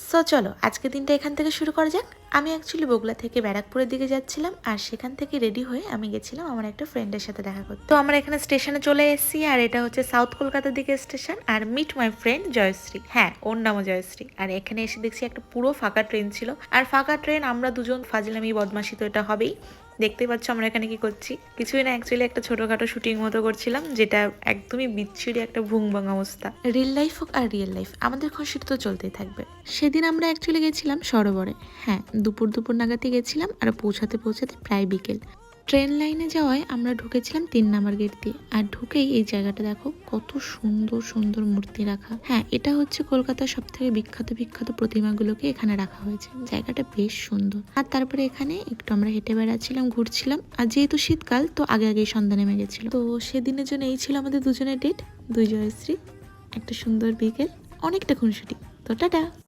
So চলো আজকে দিনটা এখান থেকে শুরু করা যাক। আমি অ্যাকচুয়ালি বগুড়া থেকে ব্যারাকপুরের দিকে যাচ্ছিলাম, আর সেখান থেকে রেডি হয়ে আমি গেছিলাম আমার একটা ফ্রেন্ডের সাথে দেখা করতে। তো আমরা এখানে স্টেশনে চলে এসেছি, আর এটা হচ্ছে সাউথ কলকাতার দিকে স্টেশন। আর মিট মাই ফ্রেন্ড জয়শ্রী, হ্যাঁ ওর নামও জয়শ্রী। আর এখানে এসে দেখছি একটা পুরো ফাঁকা ট্রেন ছিল, আর ফাঁকা ট্রেন, আমরা দুজন ফাজিলামি বদমাশি তো এটা হবেই। দেখতেই পাচ্ছ আমরা এখানে কি করছি। কিছুই না, অ্যাকচুয়ালি একটা ছোটখাটো শুটিং মতো করছিলাম, যেটা একদমই বিচ্ছিরি একটা ভুংবাং অবস্থা। রিল লাইফ হোক আর রিয়েল লাইফ, আমাদের খুশি তো চলতেই থাকবে। সেদিন আমরা অ্যাকচুয়ালি গেছিলাম সরোবরে, হ্যাঁ দুপুর নাগাদই গেছিলাম, আর পৌঁছাতে প্রায় বিকেল। ট্রেন লাইনে যাওয়ায় আমরা ঢুকেছিলাম 3 নম্বর গেট দিয়ে। আর ঢুকেই এই জায়গাটা দেখো, কত সুন্দর সুন্দর মূর্তি রাখা। হ্যাঁ এটা হচ্ছে কলকাতার সব থেকে বিখ্যাত প্রতিমাগুলোকে এখানে রাখা হয়েছে। জায়গাটা বেশ সুন্দর। আর তারপরে এখানে একটু আমরা হেঁটে বেড়াচ্ছিলাম, ঘুরছিলাম। আর যেহেতু শীতকাল, তো আগেই সন্ধ্যা নেমে গেছিল। তো সেদিনের জন্য এই ছিল আমাদের দুজনের ডেট, দুই জয়শ্রী, একটা সুন্দর বিকেল, অনেকটা খুনসুটি। তো টাটা।